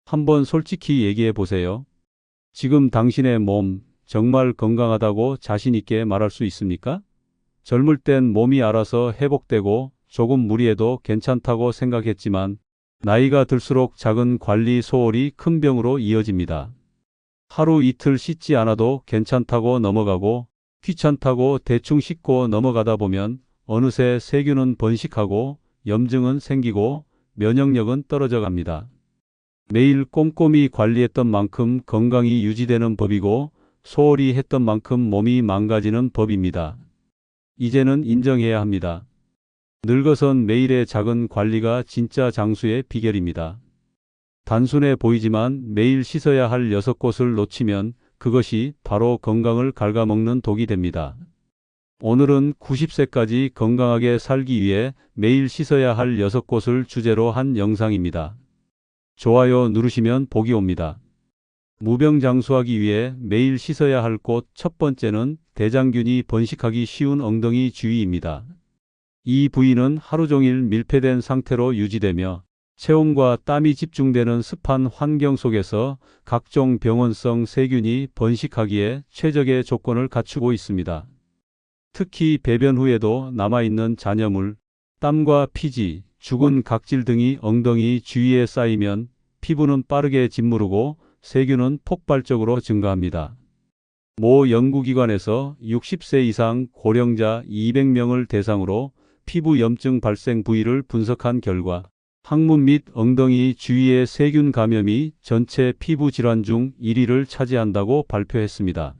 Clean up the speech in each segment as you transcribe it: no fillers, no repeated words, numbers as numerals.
한번 솔직히 얘기해 보세요. 지금 당신의 몸 정말 건강하다고 자신 있게 말할 수 있습니까? 젊을 땐 몸이 알아서 회복되고 조금 무리해도 괜찮다고 생각했지만 나이가 들수록 작은 관리 소홀이 큰 병으로 이어집니다. 하루 이틀 씻지 않아도 괜찮다고 넘어가고 귀찮다고 대충 씻고 넘어가다 보면 어느새 세균은 번식하고 염증은 생기고 면역력은 떨어져 갑니다. 매일 꼼꼼히 관리했던 만큼 건강이 유지되는 법이고 소홀히 했던 만큼 몸이 망가지는 법입니다. 이제는 인정해야 합니다. 늙어선 매일의 작은 관리가 진짜 장수의 비결입니다. 단순해 보이지만 매일 씻어야 할 6곳을 놓치면 그것이 바로 건강을 갉아먹는 독이 됩니다. 오늘은 90세까지 건강하게 살기 위해 매일 씻어야 할 6곳을 주제로 한 영상입니다. 좋아요 누르시면 복이 옵니다. 무병장수하기 위해 매일 씻어야 할 곳 첫 번째는 대장균이 번식하기 쉬운 엉덩이 주위입니다. 이 부위는 하루 종일 밀폐된 상태로 유지되며 체온과 땀이 집중되는 습한 환경 속에서 각종 병원성 세균이 번식하기에 최적의 조건을 갖추고 있습니다. 특히 배변 후에도 남아있는 잔여물, 땀과 피지, 죽은 각질 등이 엉덩이 주위에 쌓이면 피부는 빠르게 짓무르고 세균은 폭발적으로 증가합니다. 모 연구기관에서 60세 이상 고령자 200명을 대상으로 피부 염증 발생 부위를 분석한 결과 항문 및 엉덩이 주위의 세균 감염이 전체 피부 질환 중 1위를 차지한다고 발표했습니다.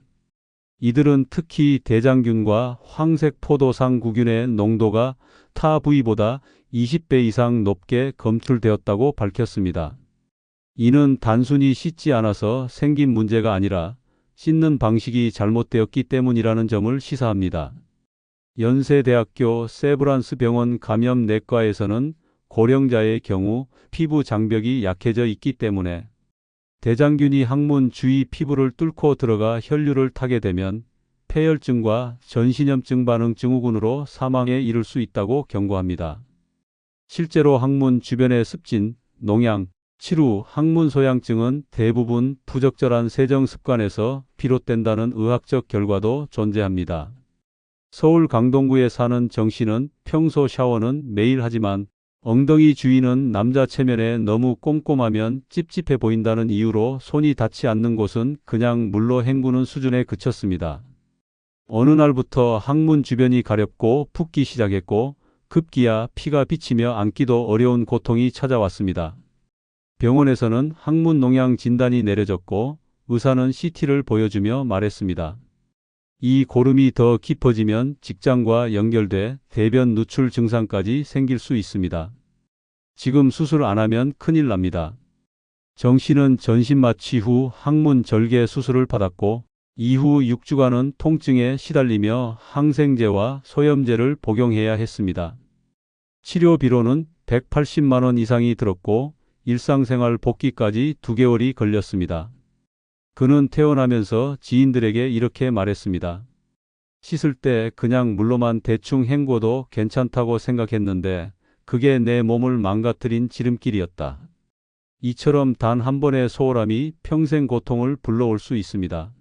이들은 특히 대장균과 황색 포도상구균의 농도가 타 부위보다 20배 이상 높게 검출되었다고 밝혔습니다. 이는 단순히 씻지 않아서 생긴 문제가 아니라 씻는 방식이 잘못되었기 때문이라는 점을 시사합니다. 연세대학교 세브란스 병원 감염내과에서는 고령자의 경우 피부 장벽이 약해져 있기 때문에 대장균이 항문 주위 피부를 뚫고 들어가 혈류를 타게 되면 폐혈증과 전신염증 반응 증후군으로 사망에 이를 수 있다고 경고합니다. 실제로 항문 주변의 습진, 농양, 치루, 항문 소양증은 대부분 부적절한 세정 습관에서 비롯된다는 의학적 결과도 존재합니다. 서울 강동구에 사는 정 씨는 평소 샤워는 매일 하지만 엉덩이 주위는 남자 체면에 너무 꼼꼼하면 찝찝해 보인다는 이유로 손이 닿지 않는 곳은 그냥 물로 헹구는 수준에 그쳤습니다. 어느 날부터 항문 주변이 가렵고 붓기 시작했고 급기야 피가 비치며 앉기도 어려운 고통이 찾아왔습니다. 병원에서는 항문 농양 진단이 내려졌고 의사는 CT를 보여주며 말했습니다. 이 고름이 더 깊어지면 직장과 연결돼 대변 누출 증상까지 생길 수 있습니다. 지금 수술 안 하면 큰일 납니다. 정 씨는 전신 마취 후 항문 절개 수술을 받았고 이후 6주간은 통증에 시달리며 항생제와 소염제를 복용해야 했습니다. 치료비로는 180만 원 이상이 들었고 일상생활 복귀까지 2개월이 걸렸습니다. 그는 퇴원하면서 지인들에게 이렇게 말했습니다. 씻을 때 그냥 물로만 대충 헹궈도 괜찮다고 생각했는데 그게 내 몸을 망가뜨린 지름길이었다. 이처럼 단 한 번의 소홀함이 평생 고통을 불러올 수 있습니다.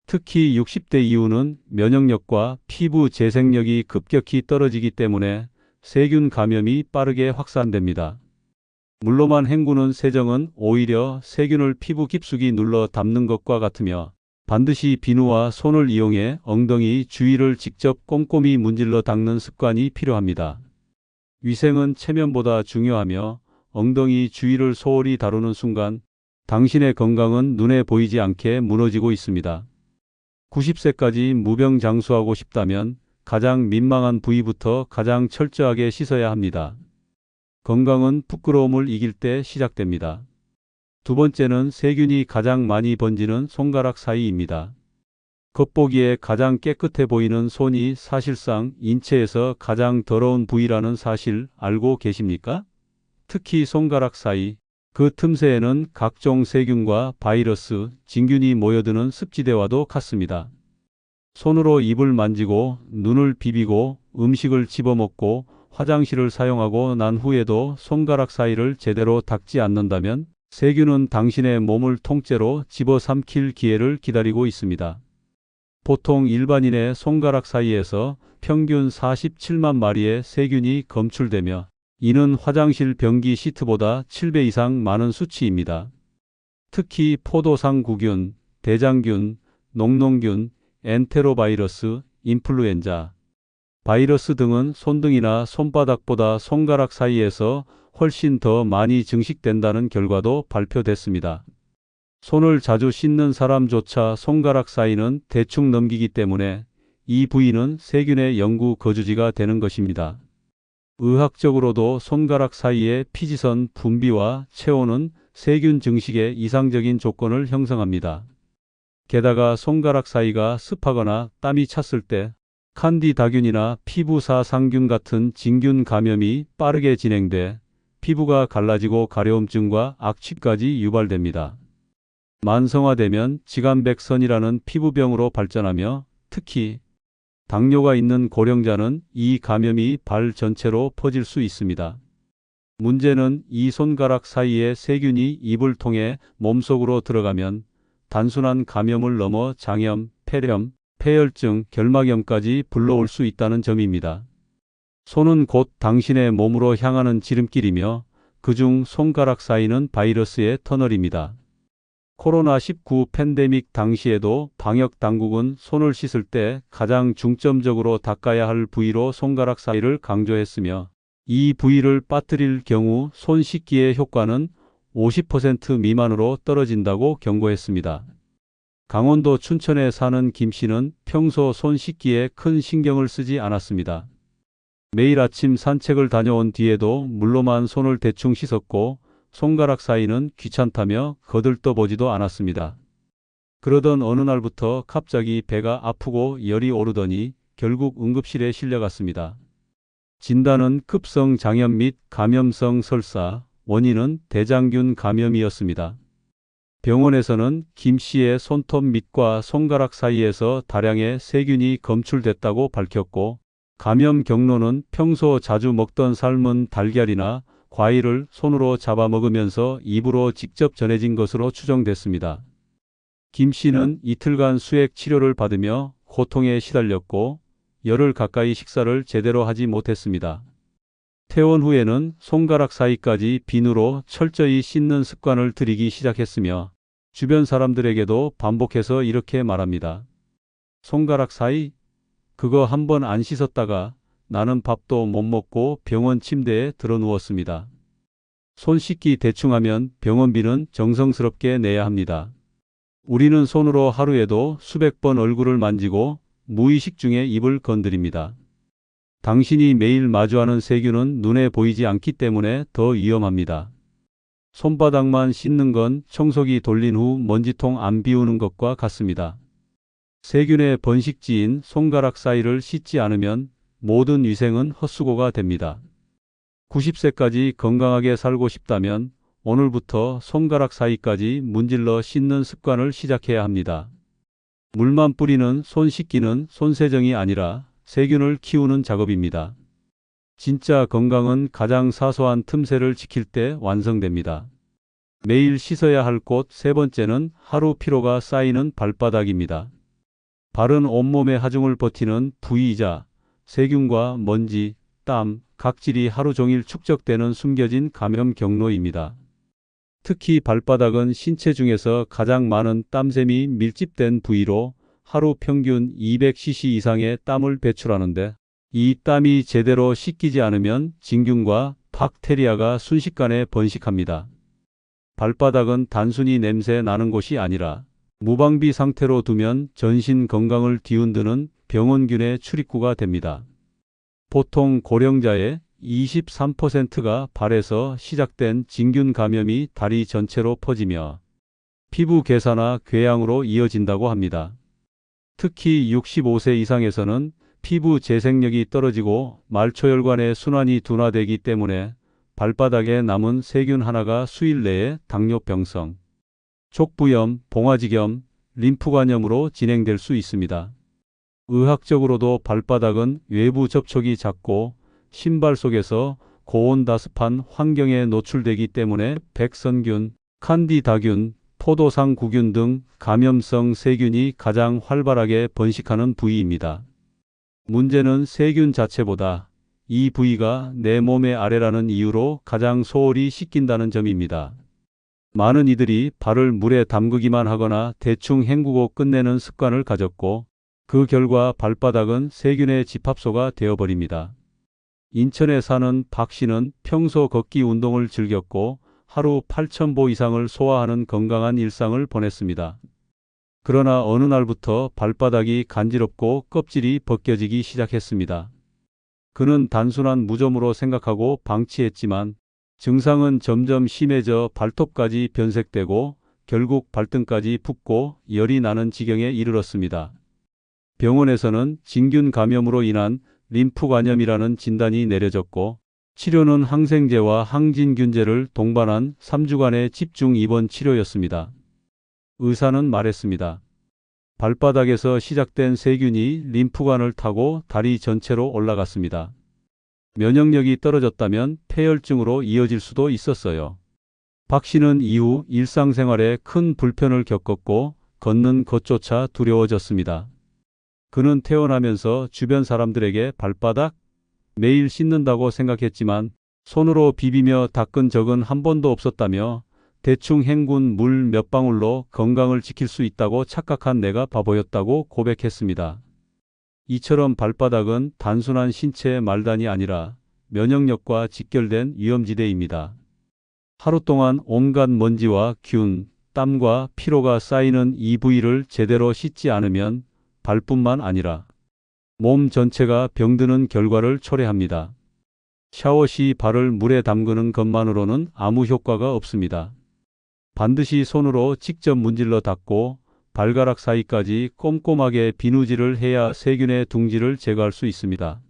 특히 60대 이후는 면역력과 피부 재생력이 급격히 떨어지기 때문에 세균 감염이 빠르게 확산됩니다. 물로만 헹구는 세정은 오히려 세균을 피부 깊숙이 눌러 담는 것과 같으며 반드시 비누와 손을 이용해 엉덩이 주위를 직접 꼼꼼히 문질러 닦는 습관이 필요합니다. 위생은 체면보다 중요하며 엉덩이 주위를 소홀히 다루는 순간 당신의 건강은 눈에 보이지 않게 무너지고 있습니다. 90세까지 무병장수하고 싶다면 가장 민망한 부위부터 가장 철저하게 씻어야 합니다. 건강은 부끄러움을 이길 때 시작됩니다. 두 번째는 세균이 가장 많이 번지는 손가락 사이입니다. 겉보기에 가장 깨끗해 보이는 손이 사실상 인체에서 가장 더러운 부위라는 사실 알고 계십니까? 특히 손가락 사이, 그 틈새에는 각종 세균과 바이러스, 진균이 모여드는 습지대와도 같습니다. 손으로 입을 만지고 눈을 비비고 음식을 집어먹고 화장실을 사용하고 난 후에도 손가락 사이를 제대로 닦지 않는다면 세균은 당신의 몸을 통째로 집어삼킬 기회를 기다리고 있습니다. 보통 일반인의 손가락 사이에서 평균 47만 마리의 세균이 검출되며 이는 화장실 변기 시트보다 7배 이상 많은 수치입니다. 특히 포도상구균, 대장균, 녹농균, 엔테로바이러스, 인플루엔자 바이러스 등은 손등이나 손바닥보다 손가락 사이에서 훨씬 더 많이 증식된다는 결과도 발표됐습니다. 손을 자주 씻는 사람조차 손가락 사이는 대충 넘기기 때문에 이 부위는 세균의 영구 거주지가 되는 것입니다. 의학적으로도 손가락 사이의 피지선 분비와 체온은 세균 증식의 이상적인 조건을 형성합니다. 게다가 손가락 사이가 습하거나 땀이 찼을 때 칸디다균이나 피부사상균 같은 진균 감염이 빠르게 진행돼 피부가 갈라지고 가려움증과 악취까지 유발됩니다. 만성화되면 지간백선이라는 피부병으로 발전하며 특히 당뇨가 있는 고령자는 이 감염이 발 전체로 퍼질 수 있습니다. 문제는 이 손가락 사이의 세균이 입을 통해 몸속으로 들어가면 단순한 감염을 넘어 장염, 폐렴, 폐혈증, 결막염까지 불러올 수 있다는 점입니다. 손은 곧 당신의 몸으로 향하는 지름길이며 그중 손가락 사이는 바이러스의 터널입니다. 코로나19 팬데믹 당시에도 방역 당국은 손을 씻을 때 가장 중점적으로 닦아야 할 부위로 손가락 사이를 강조했으며 이 부위를 빠뜨릴 경우 손 씻기의 효과는 50% 미만으로 떨어진다고 경고했습니다. 강원도 춘천에 사는 김 씨는 평소 손 씻기에 큰 신경을 쓰지 않았습니다. 매일 아침 산책을 다녀온 뒤에도 물로만 손을 대충 씻었고 손가락 사이는 귀찮다며 거들떠보지도 않았습니다. 그러던 어느 날부터 갑자기 배가 아프고 열이 오르더니 결국 응급실에 실려갔습니다. 진단은 급성 장염 및 감염성 설사, 원인은 대장균 감염이었습니다. 병원에서는 김 씨의 손톱 밑과 손가락 사이에서 다량의 세균이 검출됐다고 밝혔고 감염 경로는 평소 자주 먹던 삶은 달걀이나 과일을 손으로 잡아먹으면서 입으로 직접 전해진 것으로 추정됐습니다. 김 씨는 이틀간 수액 치료를 받으며 고통에 시달렸고 열흘 가까이 식사를 제대로 하지 못했습니다. 퇴원 후에는 손가락 사이까지 비누로 철저히 씻는 습관을 들이기 시작했으며 주변 사람들에게도 반복해서 이렇게 말합니다. 손가락 사이? 그거 한번 안 씻었다가 나는 밥도 못 먹고 병원 침대에 들어 누웠습니다. 손 씻기 대충 하면 병원비는 정성스럽게 내야 합니다. 우리는 손으로 하루에도 수백 번 얼굴을 만지고 무의식 중에 입을 건드립니다. 당신이 매일 마주하는 세균은 눈에 보이지 않기 때문에 더 위험합니다. 손바닥만 씻는 건 청소기 돌린 후 먼지통 안 비우는 것과 같습니다. 세균의 번식지인 손가락 사이를 씻지 않으면 모든 위생은 헛수고가 됩니다. 90세까지 건강하게 살고 싶다면 오늘부터 손가락 사이까지 문질러 씻는 습관을 시작해야 합니다. 물만 뿌리는 손 씻기는 손세정이 아니라 세균을 키우는 작업입니다. 진짜 건강은 가장 사소한 틈새를 지킬 때 완성됩니다. 매일 씻어야 할 곳 세 번째는 하루 피로가 쌓이는 발바닥입니다. 발은 온몸의 하중을 버티는 부위이자 세균과 먼지, 땀, 각질이 하루 종일 축적되는 숨겨진 감염 경로입니다. 특히 발바닥은 신체 중에서 가장 많은 땀샘이 밀집된 부위로 하루 평균 200cc 이상의 땀을 배출하는데 이 땀이 제대로 씻기지 않으면 진균과 박테리아가 순식간에 번식합니다. 발바닥은 단순히 냄새 나는 곳이 아니라 무방비 상태로 두면 전신 건강을 뒤흔드는 병원균의 출입구가 됩니다. 보통 고령자의 23%가 발에서 시작된 진균 감염이 다리 전체로 퍼지며 피부 괴사나 궤양으로 이어진다고 합니다. 특히 65세 이상에서는 피부 재생력이 떨어지고 말초혈관의 순환이 둔화되기 때문에 발바닥에 남은 세균 하나가 수일 내에 당뇨병성, 족부염, 봉화지겸, 림프관염으로 진행될 수 있습니다. 의학적으로도 발바닥은 외부 접촉이 작고 신발 속에서 고온다습한 환경에 노출되기 때문에 백선균, 칸디다균, 포도상구균 등 감염성 세균이 가장 활발하게 번식하는 부위입니다. 문제는 세균 자체보다 이 부위가 내 몸의 아래라는 이유로 가장 소홀히 씻긴다는 점입니다. 많은 이들이 발을 물에 담그기만 하거나 대충 헹구고 끝내는 습관을 가졌고, 그 결과 발바닥은 세균의 집합소가 되어버립니다. 인천에 사는 박 씨는 평소 걷기 운동을 즐겼고 하루 8,000보 이상을 소화하는 건강한 일상을 보냈습니다. 그러나 어느 날부터 발바닥이 간지럽고 껍질이 벗겨지기 시작했습니다. 그는 단순한 무좀으로 생각하고 방치했지만 증상은 점점 심해져 발톱까지 변색되고 결국 발등까지 붓고 열이 나는 지경에 이르렀습니다. 병원에서는 진균 감염으로 인한 림프관염이라는 진단이 내려졌고, 치료는 항생제와 항진균제를 동반한 3주간의 집중 입원 치료였습니다. 의사는 말했습니다. 발바닥에서 시작된 세균이 림프관을 타고 다리 전체로 올라갔습니다. 면역력이 떨어졌다면 폐혈증으로 이어질 수도 있었어요. 박 씨는 이후 일상생활에 큰 불편을 겪었고 걷는 것조차 두려워졌습니다. 그는 태어나면서 주변 사람들에게 발바닥 매일 씻는다고 생각했지만 손으로 비비며 닦은 적은 한 번도 없었다며 대충 헹군 물 몇 방울로 건강을 지킬 수 있다고 착각한 내가 바보였다고 고백했습니다. 이처럼 발바닥은 단순한 신체의 말단이 아니라 면역력과 직결된 위험지대입니다. 하루 동안 온갖 먼지와 균, 땀과 피로가 쌓이는 이 부위를 제대로 씻지 않으면 발뿐만 아니라 몸 전체가 병드는 결과를 초래합니다. 샤워 시 발을 물에 담그는 것만으로는 아무 효과가 없습니다. 반드시 손으로 직접 문질러 닦고 발가락 사이까지 꼼꼼하게 비누질을 해야 세균의 둥지를 제거할 수 있습니다.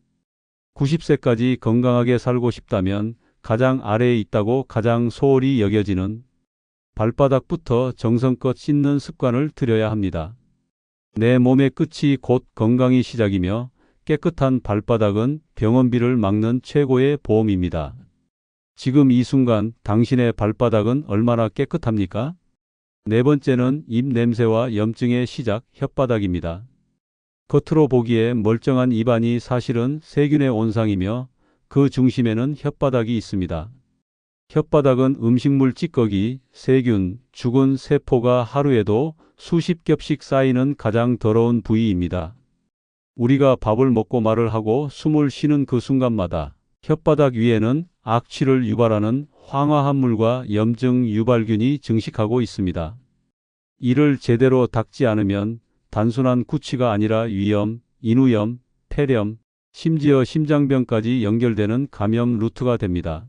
90세까지 건강하게 살고 싶다면 가장 아래에 있다고 가장 소홀히 여겨지는 발바닥부터 정성껏 씻는 습관을 들여야 합니다. 내 몸의 끝이 곧 건강이 시작이며 깨끗한 발바닥은 병원비를 막는 최고의 보험입니다. 지금 이 순간 당신의 발바닥은 얼마나 깨끗합니까? 네 번째는 입 냄새와 염증의 시작, 혓바닥입니다. 겉으로 보기에 멀쩡한 입안이 사실은 세균의 온상이며 그 중심에는 혓바닥이 있습니다. 혓바닥은 음식물 찌꺼기, 세균, 죽은 세포가 하루에도 수십 겹씩 쌓이는 가장 더러운 부위입니다. 우리가 밥을 먹고 말을 하고 숨을 쉬는 그 순간마다 혓바닥 위에는 악취를 유발하는 황화합물과 염증 유발균이 증식하고 있습니다. 이를 제대로 닦지 않으면 단순한 구취가 아니라 위염, 인후염, 폐렴, 심지어 심장병까지 연결되는 감염 루트가 됩니다.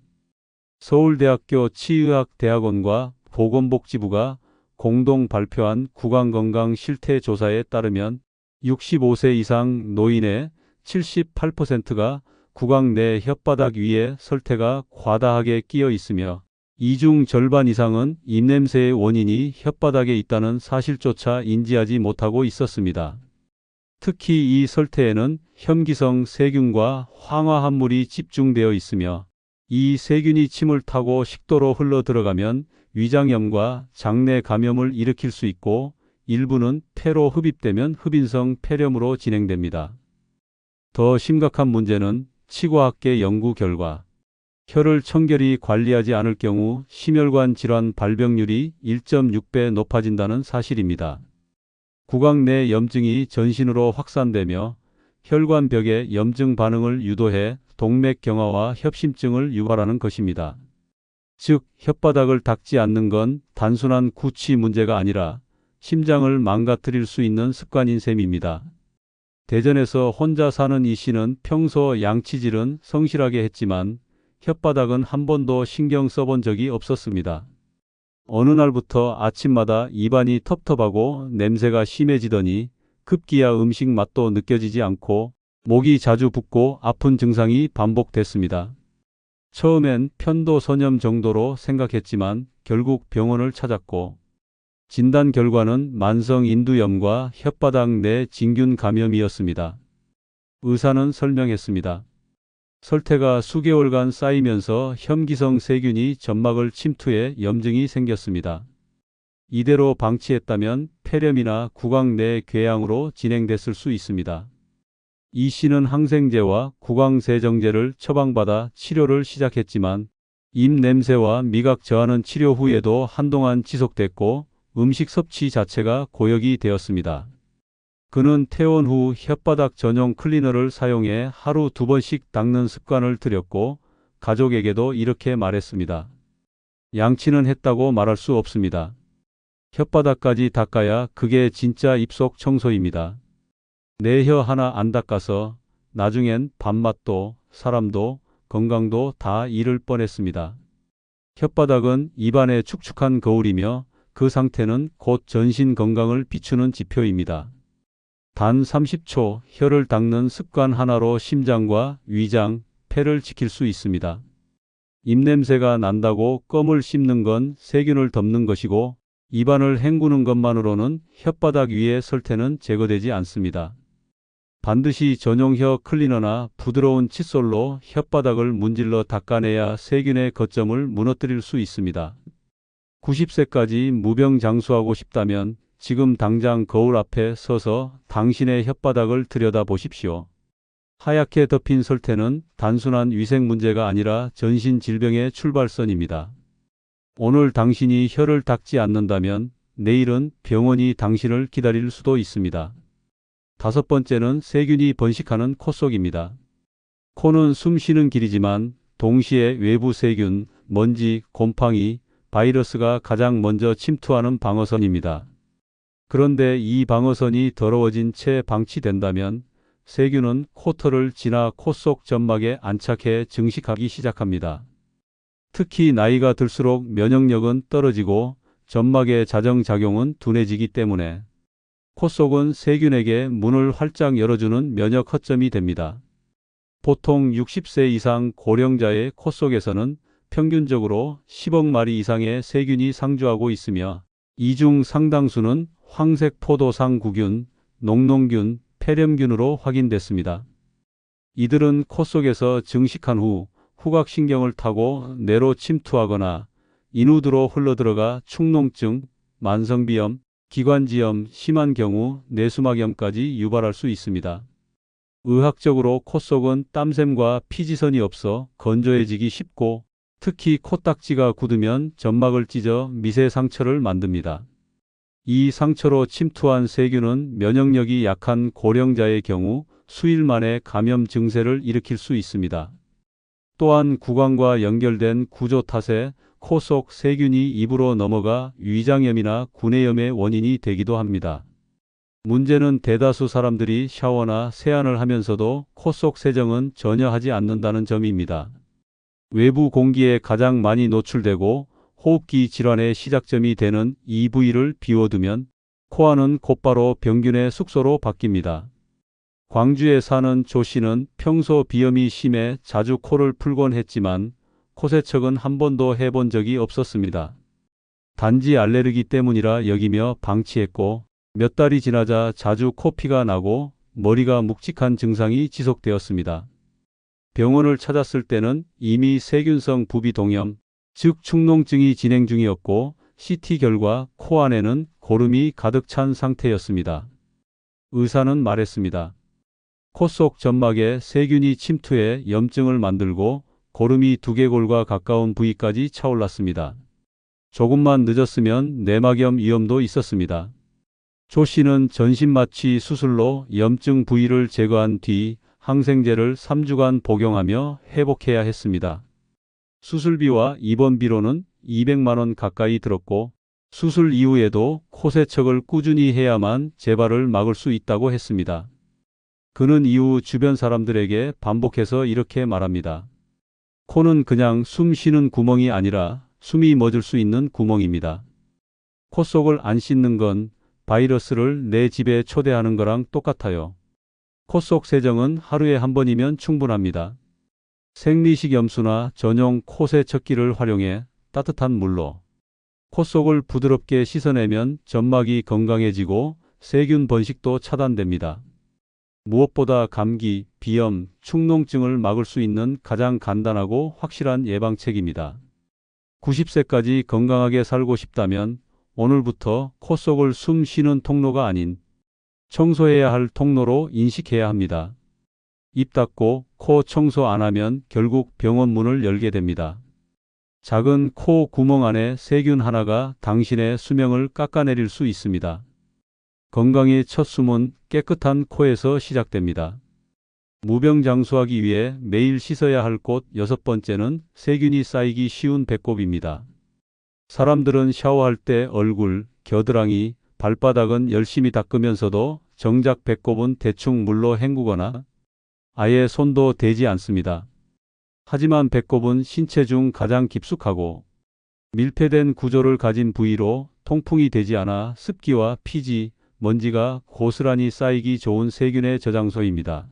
서울대학교 치의학대학원과 보건복지부가 공동 발표한 구강건강 실태조사에 따르면 65세 이상 노인의 78%가 구강 내 혓바닥 위에 설태가 과다하게 끼어 있으며 이 중 절반 이상은 입냄새의 원인이 혓바닥에 있다는 사실조차 인지하지 못하고 있었습니다. 특히 이 설태에는 혐기성 세균과 황화합물이 집중되어 있으며 이 세균이 침을 타고 식도로 흘러 들어가면 위장염과 장내 감염을 일으킬 수 있고 일부는 폐로 흡입되면 흡인성 폐렴으로 진행됩니다. 더 심각한 문제는 치과학계 연구 결과 혀를 청결히 관리하지 않을 경우 심혈관 질환 발병률이 1.6배 높아진다는 사실입니다. 구강 내 염증이 전신으로 확산되며 혈관벽에 염증 반응을 유도해 동맥경화와 협심증을 유발하는 것입니다. 즉, 혓바닥을 닦지 않는 건 단순한 구취 문제가 아니라 심장을 망가뜨릴 수 있는 습관인 셈입니다. 대전에서 혼자 사는 이 씨는 평소 양치질은 성실하게 했지만 혓바닥은 한 번도 신경 써본 적이 없었습니다. 어느 날부터 아침마다 입안이 텁텁하고 냄새가 심해지더니 급기야 음식 맛도 느껴지지 않고 목이 자주 붓고 아픈 증상이 반복됐습니다. 처음엔 편도선염 정도로 생각했지만 결국 병원을 찾았고 진단 결과는 만성 인두염과 혓바닥 내 진균 감염이었습니다. 의사는 설명했습니다. 설태가 수개월간 쌓이면서 혐기성 세균이 점막을 침투해 염증이 생겼습니다. 이대로 방치했다면 폐렴이나 구강 내 궤양으로 진행됐을 수 있습니다. 이 씨는 항생제와 구강세정제를 처방받아 치료를 시작했지만 입 냄새와 미각 저하는 치료 후에도 한동안 지속됐고 음식 섭취 자체가 고역이 되었습니다. 그는 퇴원 후 혓바닥 전용 클리너를 사용해 하루 2번씩 닦는 습관을 들였고 가족에게도 이렇게 말했습니다. 양치는 했다고 말할 수 없습니다. 혓바닥까지 닦아야 그게 진짜 입속 청소입니다. 내 혀 하나 안 닦아서 나중엔 밥맛도 사람도 건강도 다 잃을 뻔했습니다. 혓바닥은 입안의 축축한 거울이며 그 상태는 곧 전신 건강을 비추는 지표입니다. 단 30초 혀를 닦는 습관 하나로 심장과 위장, 폐를 지킬 수 있습니다. 입냄새가 난다고 껌을 씹는 건 세균을 덮는 것이고 입안을 헹구는 것만으로는 혓바닥 위의 설태는 제거되지 않습니다. 반드시 전용혀 클리너나 부드러운 칫솔로 혓바닥을 문질러 닦아내야 세균의 거점을 무너뜨릴 수 있습니다. 90세까지 무병장수하고 싶다면 지금 당장 거울 앞에 서서 당신의 혓바닥을 들여다보십시오. 하얗게 덮인 설태는 단순한 위생 문제가 아니라 전신 질병의 출발선입니다. 오늘 당신이 혀를 닦지 않는다면 내일은 병원이 당신을 기다릴 수도 있습니다. 5번째는 세균이 번식하는 코 속입니다. 코는 숨 쉬는 길이지만 동시에 외부 세균, 먼지, 곰팡이, 바이러스가 가장 먼저 침투하는 방어선입니다. 그런데 이 방어선이 더러워진 채 방치된다면 세균은 코털을 지나 코 속 점막에 안착해 증식하기 시작합니다. 특히 나이가 들수록 면역력은 떨어지고 점막의 자정작용은 둔해지기 때문에 코 속은 세균에게 문을 활짝 열어주는 면역 허점이 됩니다. 보통 60세 이상 고령자의 코 속에서는 평균적으로 10억 마리 이상의 세균이 상주하고 있으며 이 중 상당수는 황색 포도상구균, 녹농균, 폐렴균으로 확인됐습니다. 이들은 코 속에서 증식한 후 후각신경을 타고 뇌로 침투하거나 인후드로 흘러들어가 축농증, 만성비염, 기관지염, 심한 경우 뇌수막염까지 유발할 수 있습니다. 의학적으로 코 속은 땀샘과 피지선이 없어 건조해지기 쉽고 특히 코딱지가 굳으면 점막을 찢어 미세 상처를 만듭니다. 이 상처로 침투한 세균은 면역력이 약한 고령자의 경우 수일 만에 감염 증세를 일으킬 수 있습니다. 또한 구강과 연결된 구조 탓에 코 속 세균이 입으로 넘어가 위장염이나 구내염의 원인이 되기도 합니다. 문제는 대다수 사람들이 샤워나 세안을 하면서도 코 속 세정은 전혀 하지 않는다는 점입니다. 외부 공기에 가장 많이 노출되고 호흡기 질환의 시작점이 되는 이 부위를 비워두면 코안은 곧바로 병균의 숙소로 바뀝니다. 광주에 사는 조 씨는 평소 비염이 심해 자주 코를 풀곤 했지만 코세척은 한 번도 해본 적이 없었습니다. 단지 알레르기 때문이라 여기며 방치했고 몇 달이 지나자 자주 코피가 나고 머리가 묵직한 증상이 지속되었습니다. 병원을 찾았을 때는 이미 세균성 부비동염, 즉 축농증이 진행 중이었고 CT 결과 코 안에는 고름이 가득 찬 상태였습니다. 의사는 말했습니다. 코 속 점막에 세균이 침투해 염증을 만들고 고름이 두개골과 가까운 부위까지 차올랐습니다. 조금만 늦었으면 뇌막염 위험도 있었습니다. 조 씨는 전신마취 수술로 염증 부위를 제거한 뒤 항생제를 3주간 복용하며 회복해야 했습니다. 수술비와 입원비로는 200만 원 가까이 들었고 수술 이후에도 코세척을 꾸준히 해야만 재발을 막을 수 있다고 했습니다. 그는 이후 주변 사람들에게 반복해서 이렇게 말합니다. 코는 그냥 숨 쉬는 구멍이 아니라 숨이 멎을 수 있는 구멍입니다. 코 속을 안 씻는 건 바이러스를 내 집에 초대하는 거랑 똑같아요. 코 속 세정은 하루에 한 번이면 충분합니다. 생리식 염수나 전용 코세척기를 활용해 따뜻한 물로 코 속을 부드럽게 씻어내면 점막이 건강해지고 세균 번식도 차단됩니다. 무엇보다 감기, 비염, 축농증을 막을 수 있는 가장 간단하고 확실한 예방책입니다. 90세까지 건강하게 살고 싶다면 오늘부터 코 속을 숨 쉬는 통로가 아닌 청소해야 할 통로로 인식해야 합니다. 입 닫고 코 청소 안 하면 결국 병원 문을 열게 됩니다. 작은 코 구멍 안에 세균 하나가 당신의 수명을 깎아내릴 수 있습니다. 건강의 첫 숨은 깨끗한 코에서 시작됩니다. 무병장수하기 위해 매일 씻어야 할 곳 6번째는 세균이 쌓이기 쉬운 배꼽입니다. 사람들은 샤워할 때 얼굴, 겨드랑이, 발바닥은 열심히 닦으면서도 정작 배꼽은 대충 물로 헹구거나 아예 손도 대지 않습니다. 하지만 배꼽은 신체 중 가장 깊숙하고 밀폐된 구조를 가진 부위로 통풍이 되지 않아 습기와 피지, 먼지가 고스란히 쌓이기 좋은 세균의 저장소입니다.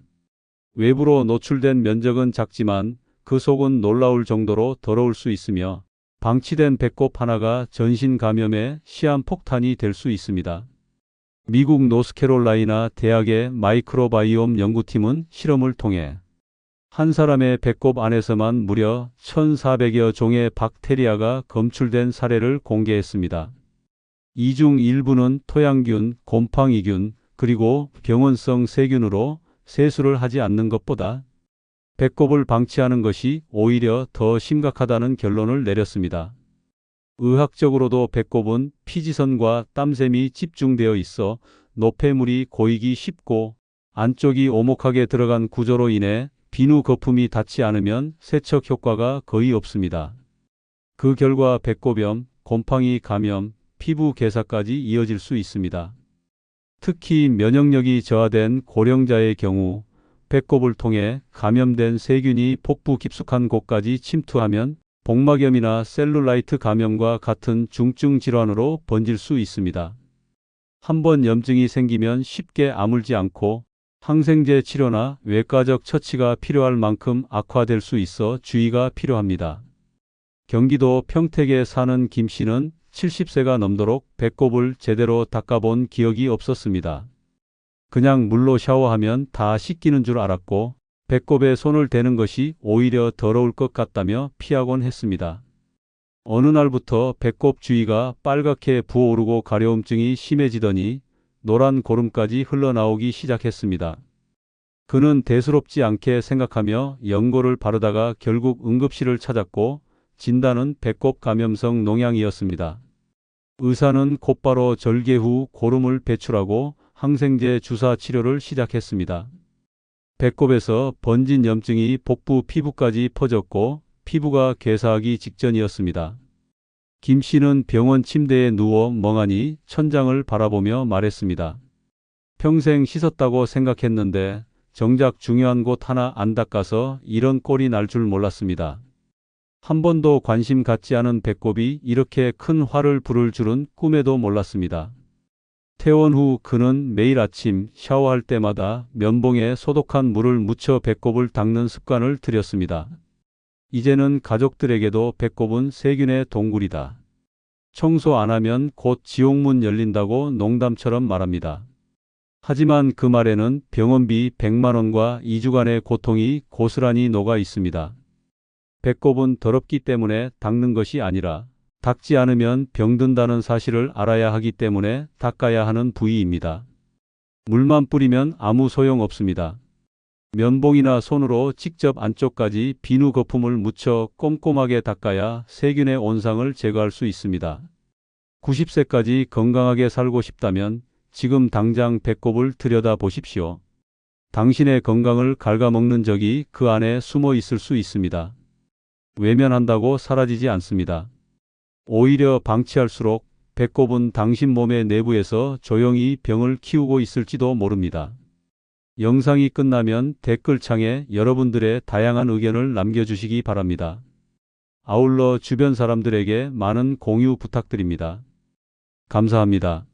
외부로 노출된 면적은 작지만 그 속은 놀라울 정도로 더러울 수 있으며 방치된 배꼽 하나가 전신 감염의 시한폭탄이 될 수 있습니다. 미국 노스캐롤라이나 대학의 마이크로바이옴 연구팀은 실험을 통해 한 사람의 배꼽 안에서만 무려 1,400여 종의 박테리아가 검출된 사례를 공개했습니다. 이 중 일부는 토양균, 곰팡이균, 그리고 병원성 세균으로 세수를 하지 않는 것보다 배꼽을 방치하는 것이 오히려 더 심각하다는 결론을 내렸습니다. 의학적으로도 배꼽은 피지선과 땀샘이 집중되어 있어 노폐물이 고이기 쉽고 안쪽이 오목하게 들어간 구조로 인해 비누 거품이 닿지 않으면 세척 효과가 거의 없습니다. 그 결과 배꼽염, 곰팡이 감염, 피부 괴사까지 이어질 수 있습니다. 특히 면역력이 저하된 고령자의 경우 배꼽을 통해 감염된 세균이 복부 깊숙한 곳까지 침투하면 복막염이나 셀룰라이트 감염과 같은 중증 질환으로 번질 수 있습니다. 한번 염증이 생기면 쉽게 아물지 않고 항생제 치료나 외과적 처치가 필요할 만큼 악화될 수 있어 주의가 필요합니다. 경기도 평택에 사는 김 씨는 70세가 넘도록 배꼽을 제대로 닦아본 기억이 없었습니다. 그냥 물로 샤워하면 다 씻기는 줄 알았고 배꼽에 손을 대는 것이 오히려 더러울 것 같다며 피하곤 했습니다. 어느 날부터 배꼽 주위가 빨갛게 부어오르고 가려움증이 심해지더니 노란 고름까지 흘러나오기 시작했습니다. 그는 대수롭지 않게 생각하며 연고를 바르다가 결국 응급실을 찾았고 진단은 배꼽 감염성 농양이었습니다. 의사는 곧바로 절개 후 고름을 배출하고 항생제 주사 치료를 시작했습니다. 배꼽에서 번진 염증이 복부 피부까지 퍼졌고 피부가 괴사하기 직전이었습니다. 김 씨는 병원 침대에 누워 멍하니 천장을 바라보며 말했습니다. 평생 씻었다고 생각했는데 정작 중요한 곳 하나 안 닦아서 이런 꼴이 날 줄 몰랐습니다. 한 번도 관심 갖지 않은 배꼽이 이렇게 큰 화를 부를 줄은 꿈에도 몰랐습니다. 퇴원 후 그는 매일 아침 샤워할 때마다 면봉에 소독한 물을 묻혀 배꼽을 닦는 습관을 들였습니다. 이제는 가족들에게도 배꼽은 세균의 동굴이다. 청소 안 하면 곧 지옥문 열린다고 농담처럼 말합니다. 하지만 그 말에는 병원비 100만 원과 2주간의 고통이 고스란히 녹아 있습니다. 배꼽은 더럽기 때문에 닦는 것이 아니라 닦지 않으면 병든다는 사실을 알아야 하기 때문에 닦아야 하는 부위입니다. 물만 뿌리면 아무 소용 없습니다. 면봉이나 손으로 직접 안쪽까지 비누 거품을 묻혀 꼼꼼하게 닦아야 세균의 온상을 제거할 수 있습니다. 90세까지 건강하게 살고 싶다면 지금 당장 배꼽을 들여다보십시오. 당신의 건강을 갉아먹는 적이 그 안에 숨어 있을 수 있습니다. 외면한다고 사라지지 않습니다. 오히려 방치할수록 배꼽은 당신 몸의 내부에서 조용히 병을 키우고 있을지도 모릅니다. 영상이 끝나면 댓글창에 여러분들의 다양한 의견을 남겨주시기 바랍니다. 아울러 주변 사람들에게 많은 공유 부탁드립니다. 감사합니다.